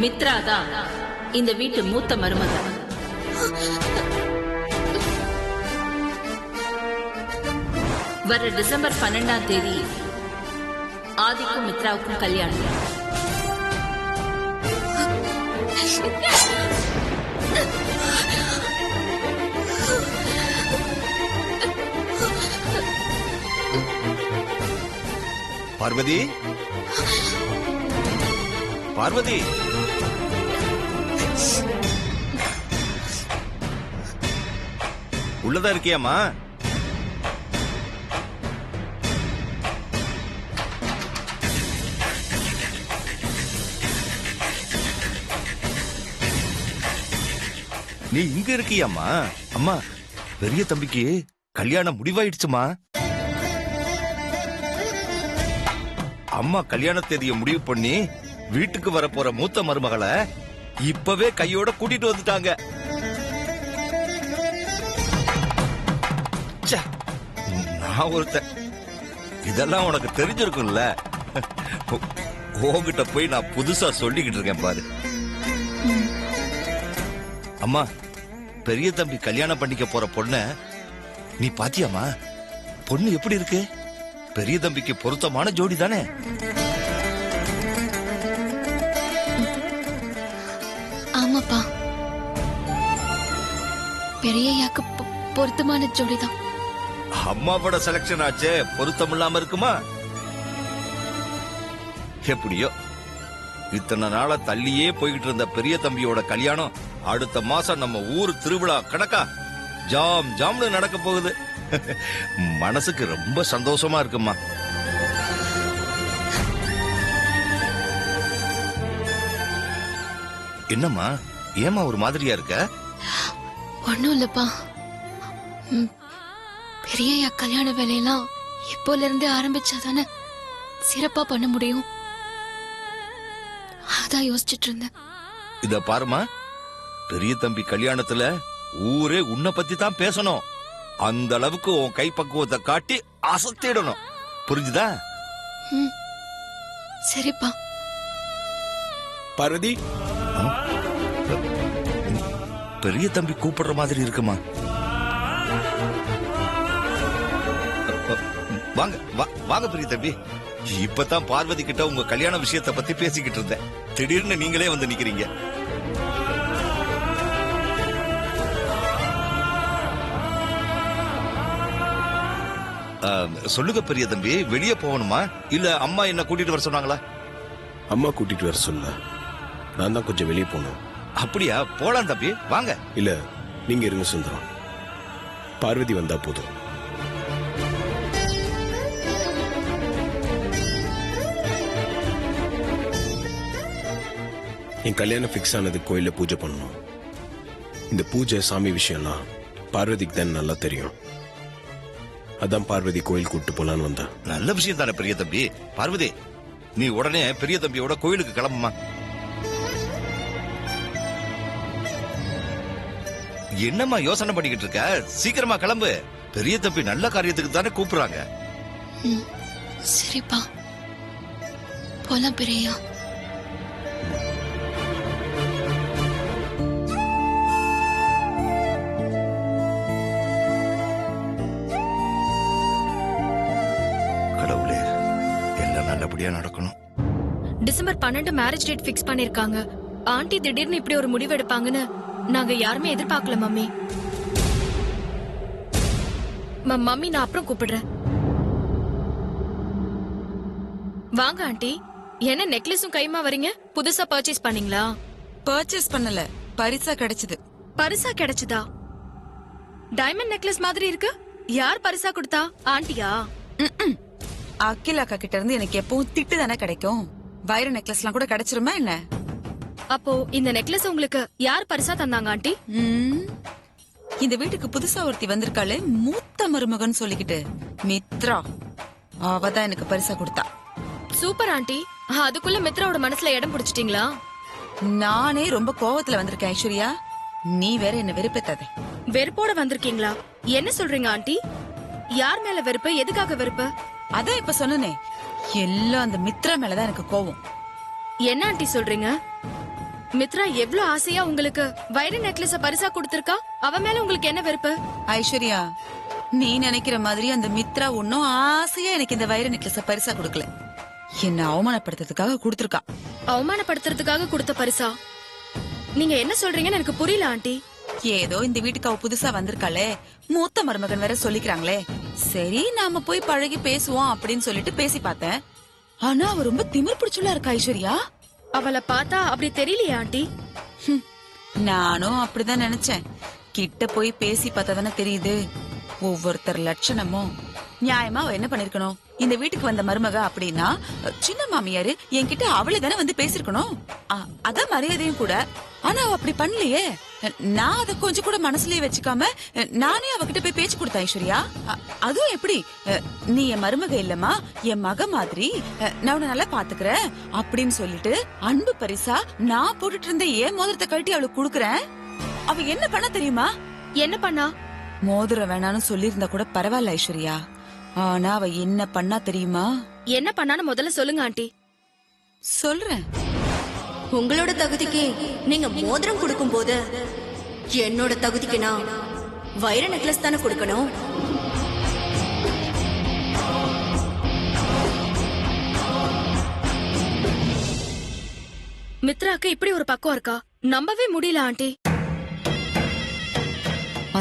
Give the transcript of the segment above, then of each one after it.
மித்ரா தான் இந்த வீட்டு மூத்த மருமகள். வர டிசம்பர் 12ஆம் தேதி ஆதிக்கும் மித்ராவுக்கும் கல்யாணம். பார்வதி, பார்வதி, உள்ளதா இருக்கியாமா? நீ இங்க இருக்கியாமா? அம்மா, பெரிய தம்பிக்கு கல்யாணம் முடிவாயிடுச்சுமா. அம்மா கல்யாண தேதியை முடிவு பண்ணி வீட்டுக்கு வர போற மூத்த மருமகளை இப்பவே கையோட கூட்டிட்டு வந்துட்டாங்க. நான் ஒருத்தன், இதெல்லாம் உனக்கு தெரிஞ்சிருக்கும்ல. உன்கிட்ட போய் நான் புதுசா சொல்லிக்கிட்டு இருக்கேன் பாரு. அம்மா, பெரிய தம்பி கல்யாணம் பண்ணிக்க போற பொண்ண நீ பாத்தியாமா? பொண்ணு எப்படி இருக்கு? பெரிய தம்பிக்கு பொருத்தமான ஜோடி தானே? ஆமாப்பா, பெரியய்யாக்கு பொருத்தமான ஜோடிதான். அம்மாவோட செலக்ஷன் ஆச்சே, பொருத்தம் இல்லாம இருக்குமா? எப்படியோ இத்தனை நாள தள்ளியே போய்கிட்டு இருந்த பெரிய தம்பியோட கல்யாணம் அடுத்த மாசம் நம்ம ஊர் திருவிழா கணக்கா ஜாம் ஜாம்னு நடக்க போகுது. மனசுக்கு ரொம்ப சந்தோஷமா இருக்குமா. என்னம்மா, ஏமா ஒரு மாதிரியா இருக்க? ஒண்ணும் இல்லப்பா, பெரியய்யா கல்யாண வேலையெல்லாம் இப்போல இருந்து ஆரம்பிச்சாதானே சிறப்பா பண்ண முடியும். அதான் யோசிச்சுட்டு இருந்தேன். இத பாருமா, பெரிய தம்பி கல்யாணத்துல ஊரே உன்னை பத்தி தான் பேசணும். அந்த அளவுக்கு உன் கைப்பக்குவத்தை காட்டி அசத்திடணும். புரிஞ்சுதா? சரிப்பா. பார்வதி, பெரிய தம்பி கூப்பிடுற மாதிரி இருக்குமா? வாங்க வாங்க பெரிய தம்பி. இப்பதான் பார்வதி கிட்ட உங்க கல்யாண விஷயத்தை பத்தி பேசிக்கிட்டு இருந்தேன். திடீர்னு நீங்களே வந்து நிக்கிறீங்க. சொல்லுங்க பெரிய தம்பி, வெளியே போகணுமா இல்ல அம்மா என்ன கூட்டிட்டு வர சொன்னாங்களா? அம்மா கூட்டிட்டு வர சொல்ல, நான் தான் கொஞ்சம் வெளியே போகணும். அப்படியா? போலாம் தம்பி, வாங்க. இல்ல, நீங்க இருங்க சுந்தரம், பார்வதி வந்தா போதும். என் கல்யாணம் பிக்ஸ் ஆனது கோயில்ல பூஜை பண்ணணும். இந்த பூஜை சாமி விஷயம்லாம் பார்வதிக்கு தான் நல்லா தெரியும். அதான் பார்வதி கோயில் கூட்டு போலான்னு வந்தா. நல்ல விஷயம் தானே பெரிய தம்பி. பார்வதி, நீ உடனே பெரிய தம்பியோட கோயிலுக்கு கிளம்புமா. என்னம்மா யோசனை பண்ணிக்கிட்டு இருக்க? சீக்கிரமா கிளம்பு. பெரிய தம்பி நல்ல காரியத்துக்கு தானே கூப்பிடுறாங்க. சரிப்பா, போலாம் பெரியய்யா. கடவுளே, எல்லாம் நல்லபடியா நடக்கணும். டிசம்பர் 12 மேரேஜ் டேட் பிக்ஸ் பண்ணிருக்காங்க. ஆண்டி திடீர்னு இப்படி ஒரு முடிவு எடுப்பாங்கன்னு நாங்க யாருமே எதிர்பார்க்கல மம்மி. மம்மி, நான் அப்புறம் கூப்பிடுறேன். வாங்க ஆண்டி. என்ன நெக்லஸும் கைமா வரீங்க? புதுசா பர்ச்சேஸ் பண்ணீங்களா? பர்ச்சேஸ் பண்ணல, பரிசா கிடைச்சது. பரிசா கிடைச்சதா? டைமண்ட் நெக்லஸ் மாதிரி இருக்கு. யார் பரிசா கொடுத்தா? ஆண்டியா? அகில் அக்கா கிட்ட இருந்து எனக்கு எப்பவும் திட்டு தானே கிடைக்கும். வைர நெக்லஸ் எல்லாம் கூட கிடைச்சிருமா என்ன? அப்போ இந்த நெக்லஸ் உங்களுக்கு யார் பரிசா தந்தாங்க ஆண்டி? இந்த வீட்டுக்கு புதுசா ஒருத்தி வந்திருக்காளே, மூத்த மருமகன் சொல்லிக்கிட்டு, மித்ரா. அவதான் எனக்கு பரிசா கொடுத்தா. Super aunty. அதுக்குள்ள மித்ராவோட மனசுல இடம் பிடிச்சிட்டீங்களா? நானே ரொம்ப கோவத்துல வந்திருக்கேன் ஐஸ்வர்யா. நீ வேற என்ன வெறுப்பேத்தாத. வெறுப்போட வந்திருக்கீங்களா? என்ன சொல்றீங்க ஆண்டி? யார் மேல வெறுப்பு? எதுக்காக வெறுப்பு? அதான் இப்ப சொன்னனே, எல்லாம் அந்த மித்ரா மேலதான் எனக்கு கோவம். என்ன ஆண்டி சொல்றீங்க? மித்ரா எவ்ளோ ஆசையா உங்களுக்கு வைர நெக்லஸ பரிசா கொடுத்திருக்கா. அவ மேல உங்களுக்கு என்ன வெறுப்பு? ஐஸ்வர்யா, நீ நினைக்கிற மாதிரி அந்த மித்ரா ஒன்னும் ஆசையா எனக்கு இந்த வைர நெக்லஸ பரிசா கொடுக்கல. என்ன அவமானப்படுத்துறதுக்காக கொடுத்திருக்கா. அவமானப்படுத்துறதுக்காக கொடுத்த பரிசா? நீங்க என்ன சொல்றீங்கன்னு எனக்கு புரியல ஆண்டி. ஏதோ இந்த வீட்டுக்கு அவ புதுசா வந்திருக்காளே, மூத்த மருமகன் வேற சொல்லிக்கிறாங்களே, சரி நாம போய் பழகி பேசுவோம் அப்படின்னு சொல்லிட்டு பேசி பார்த்தேன். ஆனா அவ ரொம்ப திமிர் பிடிச்சுள்ள இருக்கா ஐஸ்வர்யா. அவளை பார்த்தா அப்படி தெரியலையா ஆண்டி? நானும் அப்படிதான் நினைச்சேன். கிட்ட போய் பேசி பார்த்தா தானே தெரியுது ஒவ்வொருத்தர் லட்சணமும். நியாயமா அவ என்ன பண்ணிருக்கணும்? இந்த வீட்டுக்கு வந்த மருமக அப்படின்னா சின்ன மாமியாரு என்கிட்ட அவளை தானே வந்து பேசிருக்கணும். அதான் மரியாதையும் கூட. ஆனா அவ அப்படி பண்ணலையே. நான் அத கொஞ்சம் கூட மனசுலயே வச்சுக்காம நானே அவகிட்ட போய் பேச்சு கொடுத்தேன் ஐஸ்வர்யா. அதுவும் எப்படி, நீ என் மருமக இல்லம்மா, என் மக மாதிரி, நான் உன்னை நல்லா பாத்துக்கிறேன் அப்படின்னு சொல்லிட்டு அன்பு பரிசா நான் போட்டுட்டு இருந்த ஏன் மோதிரத்தை கழட்டி அவளுக்கு குடுக்கறேன். அவ என்ன பண்ண தெரியுமா? என்ன பண்ணா? மோதிரம் வேணான்னு சொல்லியிருந்தா கூட பரவாயில்ல ஐஸ்வர்யா. ஆனா அவ என்ன பண்ணா தெரியுமா? என்ன பண்ணான்னு முதல்ல சொல்லுங்க ஆண்டி. சொல்றேன். உங்களோட தகுதிக்கு நீங்க மோதிரம் கொடுக்கும் போது என்னோட தகுதிக்கு நான் வைர நெக்லஸ் தானே கொடுக்கணும். மித்ராக்கு இப்படி ஒரு பக்கம் இருக்கா? நம்பவே முடியல ஆண்டி.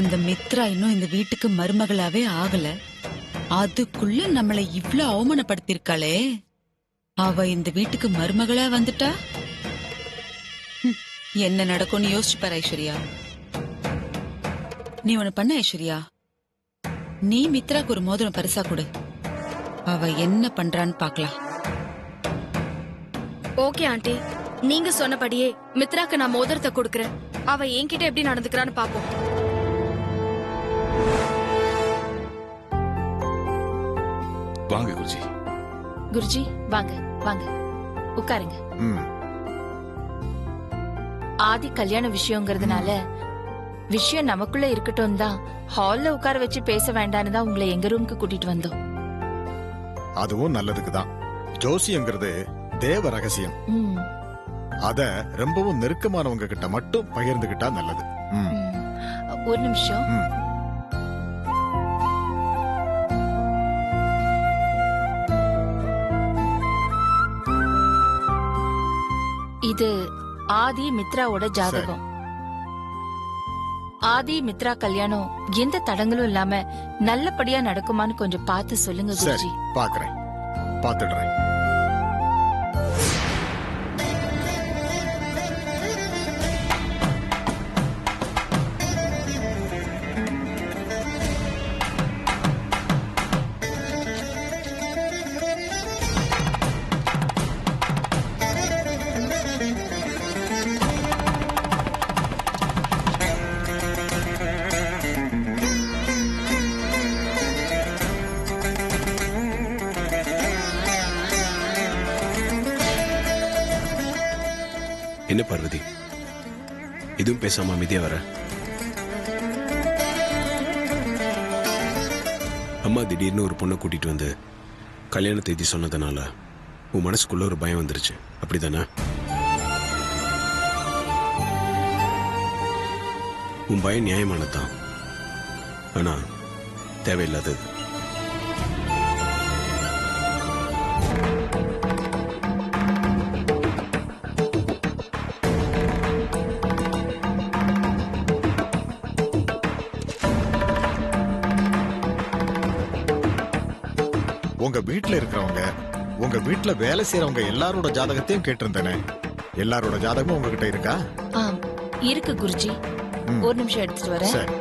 அந்த மித்ரா இன்னும் இந்த வீட்டுக்கு மருமகளாவே ஆகல, அதுக்குள்ள நம்மள இவ்ளோ அவமானப்படுத்திருக்காளே. அவ இந்த வீட்டுக்கு மருமகளா வந்துட்டா என்ன நடக்கும்னு யோசிச்சு பாரு ஐஸ்வர்யா. நீ ஒண்ணு பண்ண ஐஸ்வர்யா, நீ மித்ராக்கு ஒரு மோதிரம் பரிசா கொடு. அவ என்ன பண்றான்னு பாக்கலாம். ஓகே ஆண்டி, நீங்க சொன்னபடியே மித்ராக்கு நான் மோதிரத்தை கொடுக்கறேன். அவ என்கிட்ட எப்படி நடந்துக்கிறான்னு பாப்போம். வாங்க குருஜி. குருஜி வாங்க வாங்க உட்காருங்க. ஆதி கல்யாண விஷயங்கிறதுனால விஷயம் நமக்குள்ள இருக்கட்டும் தான் ஹால்ல உட்கார வச்சு பேச வேண்டான்னு தான் உங்களை எங்க ரூமுக்கு கூட்டிட்டு வந்தோம். அதுவும் நல்லதுக்கு தான். ஜோசியங்கிறது தேவ ரகசியம். அத ரொம்பவும் நெருக்கமானவங்க கிட்ட மட்டும் பகிர்ந்துகிட்டா நல்லது. ஒரு நிமிஷம். இது ஆதி மித்ராவோட ஜாதகம். ஆதி மித்ரா கல்யாணம் எந்த தடங்களும் இல்லாம நல்லபடியா நடக்குமான்னு கொஞ்சம் பார்த்து சொல்லுங்க குருஜி. பாக்குறேன், பாத்துடுறேன். என்ன பார்வதி, எதுவும் பேசாம அமைதியா வர? அம்மா திடீர்னு ஒரு பொண்ணை கூட்டிட்டு வந்து கல்யாண தேதி சொன்னதுனால உன் மனசுக்குள்ள ஒரு பயம் வந்துருச்சு, அப்படிதானே? உன் பயம் நியாயமானதுதான், ஆனா தேவையில்லாதது. உங்க வீட்டுல இருக்கிறவங்க, உங்க வீட்டுல வேலை செய்யறவங்க எல்லாரோட ஜாதகத்தையும் கேட்டிருந்தேனே. எல்லாரோட ஜாதகமும் உங்ககிட்ட இருக்கா? இருக்கு குருஜி. ஒரு நிமிஷம் எடுத்துட்டு வரேன். சரி.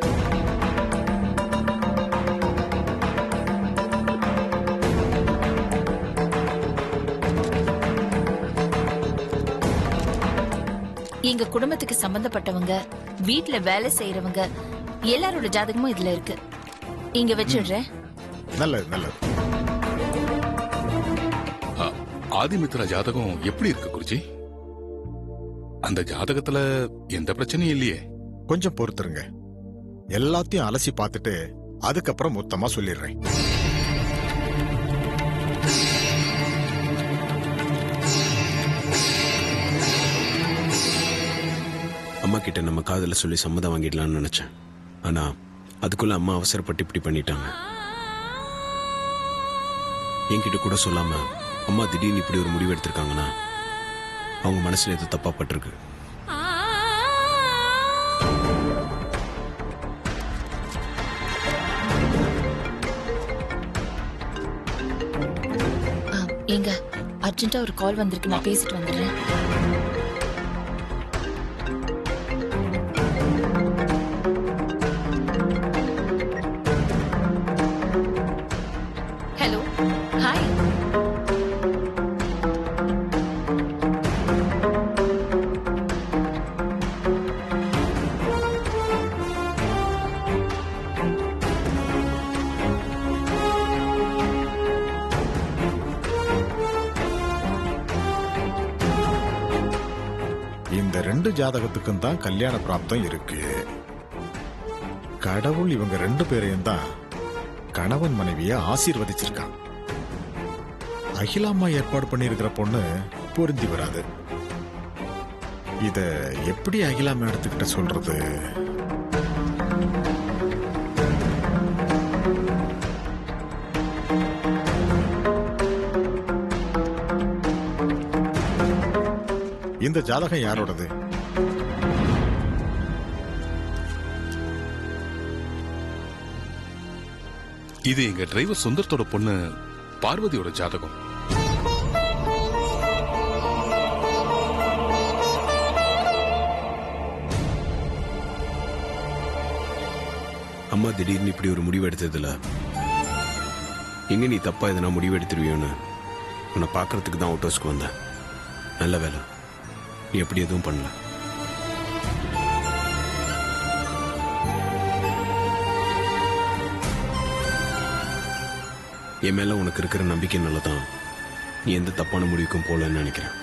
எங்க குடும்பத்துக்கு சம்பந்தப்பட்டவங்க, வீட்டுல வேலை செய்யறவங்க எல்லாரோட ஜாதகமும் இதுல இருக்கு. இங்க வச்சிடுறேன். நல்லது நல்லது. ஆதிமித்ரா ஜாதகம் எப்படி இருக்கு குருஜி? அந்த ஜாதகத்துல எந்த பிரச்சனையும் இல்லையே? கொஞ்சம் பொறுத்துருங்க, எல்லாத்தையும் அலசி பார்த்துட்டு அதுக்கப்புறம் மொத்தமா சொல்லிடுறேன். அம்மா கிட்ட நம்ம காதல சொல்லி சம்மதம் வாங்கிடலாம்னு நினைச்சேன். ஆனா அதுக்குள்ள அம்மா அவசரப்பட்டு இப்படி பண்ணிட்டாங்க. என்கிட்ட கூட சொல்லாம அம்மா திடீர்னு இப்படி ஒரு முடிவு எடுத்திருக்காங்கன்னா அவங்க மனசுல எது தப்பா பட்டிருக்கு. எங்க அர்ஜென்ட்டா ஒரு கால் வந்திருக்கு, நான் பேசிட்டு வந்துடுறேன். Hello, hi. இந்த 2 ஜாதகத்துக்கும் தான் கல்யாண பிராப்தம் இருக்கு. கடவுள் இவங்க 2 பேரையும் தான் கணவன் மனைவிய ஆசீர்வதிச்சிருக்கான். அகிலாம்மா ஏற்பாடு பண்ணியிருக்கிற பொண்ணு பொருந்தி வராது. இத எப்படி அகிலாம்மா எடுத்துக்கிட்ட சொல்றது? இந்த ஜாதகம் யாரோடது? இது எங்க டிரைவர் சுந்தரத்தோட பொண்ணு பார்வதியோட ஜாதகம். அம்மா திடீர்னு இப்படி ஒரு முடிவு எடுத்ததுல எங்க நீ தப்பா எதனா முடிவு எடுத்துருவியோன்னு உன்னை பாக்குறதுக்கு தான் அவுட் ஹவுஸ்க்கு வந்தேன். நல்ல வேலை நீ எப்படி எதுவும் பண்ணல. என் மேல உனக்கு இருக்கிற நம்பிக்கைனால தான் நீ எந்த தப்பான முடிவுக்கும் போலன்னு நினைக்கிறேன்.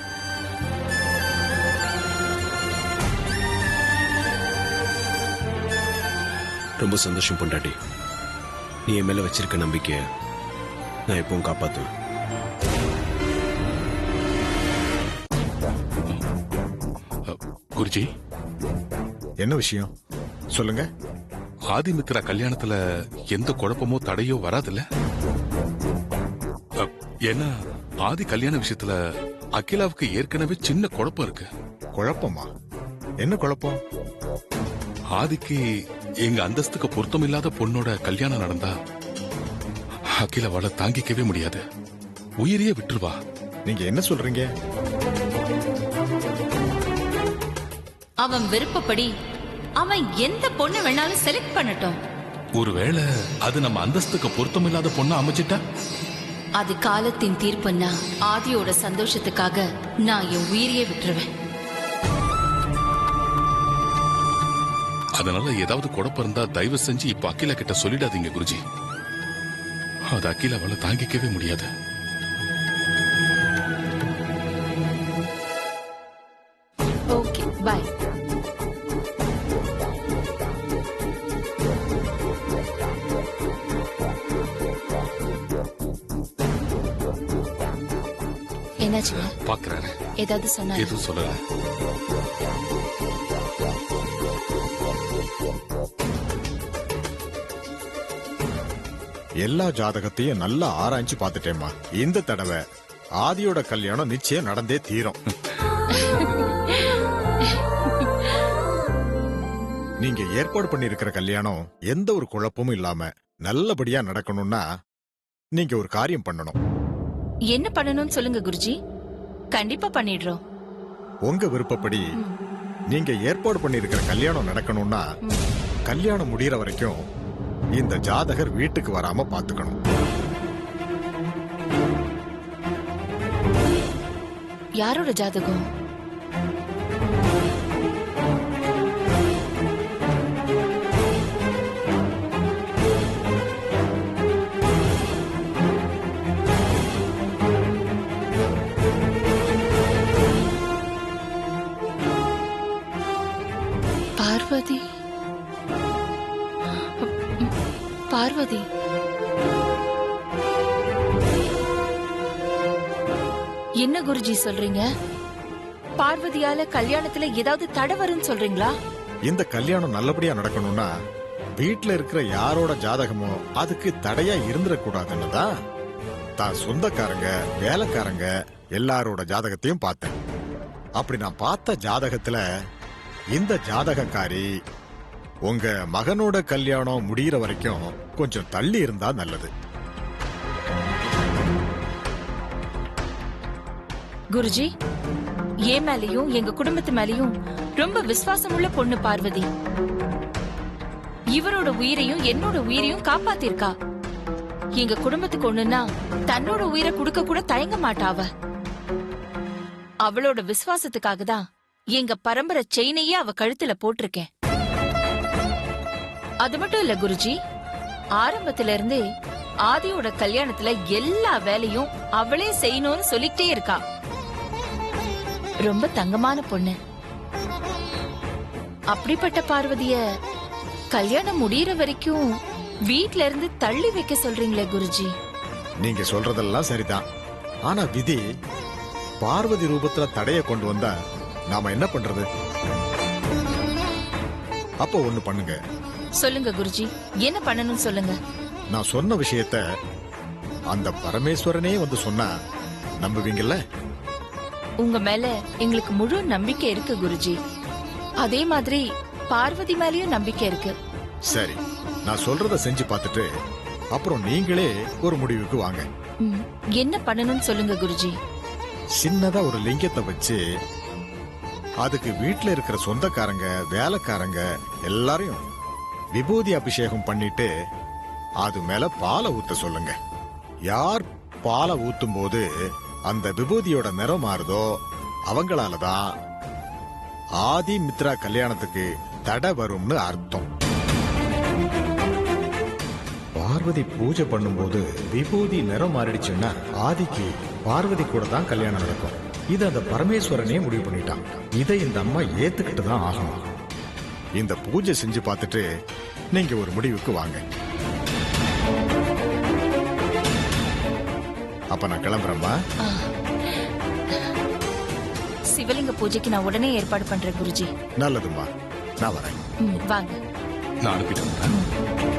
ரொம்ப சந்தோஷம் பொண்டாட்டி. நீ என் மேல வச்சிருக்க நம்பிக்கைய நான் எப்பவும் காப்பாத்துவேன். குருஜி, என்ன விஷயம் சொல்லுங்க. ஆதிமித்ரா கல்யாணத்துல எந்த குழப்பமோ தடையோ வராதுல்ல? ஏன்னா ஆதி கல்யாண விஷயத்துல அகிலாவுக்கு ஏற்கனவே சின்ன குழப்பம் இருக்கு. குழப்பமா? என்ன குழப்பம்? ஆதிக்கு எங்க அந்தஸ்துக்கு பொருத்தம் இல்லாத பொண்ணோட கல்யாணம் நடந்தா அகிலாவால தாங்கிக்கவே முடியாது, உயிரையே விட்டுருவா. நீங்க என்ன சொல்றீங்க? அவன் விருப்பப்படி அவன் எந்த பொண்ணு வேணாலும் செலக்ட் பண்ணட்டும். ஒருவேளை அது நம்ம அந்தஸ்துக்கு பொருத்தம் இல்லாத பொண்ணா அமைச்சிட்டா? அது காலத்தின் தீர்ப்புன்னா ஆதியோட சந்தோஷத்துக்காக நான் என் உயிரையே விட்டுருவேன். அதனால ஏதாவது குழப்பம் இருந்தா தயவு செஞ்சு இப்ப அகிலா கிட்ட சொல்லிடாதீங்க குருஜி. அது அகிலாவால தாங்கிக்கவே முடியாது. ஓகே, பாய். என்னாச்சுங்க? பாக்குறாரு. ஏதாவது சொன்னா? எதுவும் சொல்லல. எல்லா ஜாதகத்தையும் நல்லா ஆராய்ச்சி பார்த்துட்டேம்மா. இந்த தடவை ஆதியோட கல்யாணம் நிச்சயம் நடந்தே தீரும். நீங்க ஏற்பாடு பண்ணிருக்கிற கல்யாணம் எந்த ஒரு குழப்பமும் இல்லாம நல்லபடியா நடக்கணும்னா நீங்க ஒரு காரியம் பண்ணணும். என்ன பண்ணணும்னு சொல்லுங்க குருஜி, கண்டிப்பா பண்ணிடுறோம். உங்க விருப்பப்படி நீங்க ஏற்பாடு பண்ணிருக்கிற கல்யாணம் நடக்கணும்னா கல்யாணம் முடியற வரைக்கும் இந்த ஜாதகர் வீட்டுக்கு வராம பாத்துக்கணும். யாரோட ஜாதகம்? பார்வதி. பார்வதி என்ன குருஜி சொல்றீங்க? பார்வதியால கல்யாணத்துல ஏதாவது தடை வரும்னு சொல்றீங்களா? இந்த கல்யாணம் நல்லபடியா நடக்கணும்னா வீட்ல இருக்கிற யாரோட ஜாதகமோ அதுக்கு தடையா இருந்துடக்கூடாதுன்னு தான் தான் சொந்தக்காரங்க வேலைக்காரங்க எல்லாரோட ஜாதகத்தையும் பார்த்தேன். அப்படி நான் பார்த்த ஜாதகத்துல இந்த ஜாதகக்காரி உங்க மகனோட கல்யாணம் முடியிற வரைக்கும் கொஞ்சம் தள்ளி இருந்தா நல்லது. குருஜி, என் மேலயும் எங்க குடும்பத்து மேலயும் ரொம்ப விசுவாசமுள்ள பொண்ணு பார்வதி. இவரோட உயிரையும் என்னோட உயிரையும் காப்பாத்திருக்கா. எங்க குடும்பத்துக்கு ஒண்ணுன்னா தன்னோட உயிரை கொடுக்க கூட தயங்க மாட்டாவ. அவளோட விசுவாசத்துக்காக தான் எங்க பரம்பரை செயினையே அவ கழுத்துல போட்டிருக்கேன். அது மட்டும் இல்ல குருஜி, ஆரம்பத்துல இருந்தே ஆதியோட கல்யாணத்துல எல்லா வேலையும் அவளே செய்யணும்னு சொல்லிட்டே இருக்கா. ரொம்ப தங்கமான பொண்ணு. அப்படிப்பட்ட பார்வதிய கல்யாணம் முடியற வரைக்கும் வீட்ல இருந்து தள்ளி வைக்க சொல்றீங்களே குருஜி. நீங்க சொல்றதெல்லாம் சரிதான். ஆனா விதி பார்வதி ரூபத்துல தடைய கொண்டு வந்தா நாம என்ன பண்றது? அப்போ ஒண்ணு பண்ணுங்க. சொல்லுங்க குருஜி, என்ன பண்ணணும்னு சொல்லுங்க. நான் சொன்ன விஷயத்த அந்த பரமேஸ்வரனே வந்து சொன்னா நம்புவீங்கல்ல? உங்க மேல எங்களுக்கு முழு நம்பிக்கை இருக்கு குருஜி. அதே மாதிரி பார்வதி மேலயும் நம்பிக்கை இருக்கு. சரி, நான் சொல்றத செஞ்சு பார்த்துட்டு அப்புறம் நீங்களே ஒரு முடிவுக்கு வாங்க. என்ன பண்ணணும்னு சொல்லுங்க குருஜி. சின்னதா ஒரு லிங்கத்தை வச்சு அதுக்கு வீட்டுல இருக்கிற சொந்தக்காரங்க வேலைக்காரங்க எல்லாரையும் விபூதி அபிஷேகம் பண்ணிட்டு அது மேல பாலை ஊத்த சொல்லுங்க. யார் பாலை ஊத்தும் போது அந்த விபூதியோட நிறம் மாறுதோ அவங்களாலதான் ஆதி மித்ரா கல்யாணத்துக்கு தடை வரும்னு அர்த்தம். பார்வதி பூஜை பண்ணும்போது விபூதி நிறம் மாறிடுச்சுன்னா ஆதிக்கு பார்வதி கூட தான் கல்யாணம் நடக்கும். இது அந்த பரமேஸ்வரனே முடிவு பண்ணிட்டான். இதை இந்த அம்மா ஏத்துக்கிட்டு தான் ஆகணும். இந்த பூஜை செஞ்சு பார்த்துட்டு நீங்க ஒரு முடிவுக்கு வாங்க. அப்ப நான் கிளம்புறேம்மா. சிவலிங்க பூஜைக்கு நான் உடனே ஏற்பாடு பண்றேன் குருஜி. நல்லதும்மா, நான் வரேன். வாங்க. நான் அனுப்பிட்டு வரேன்.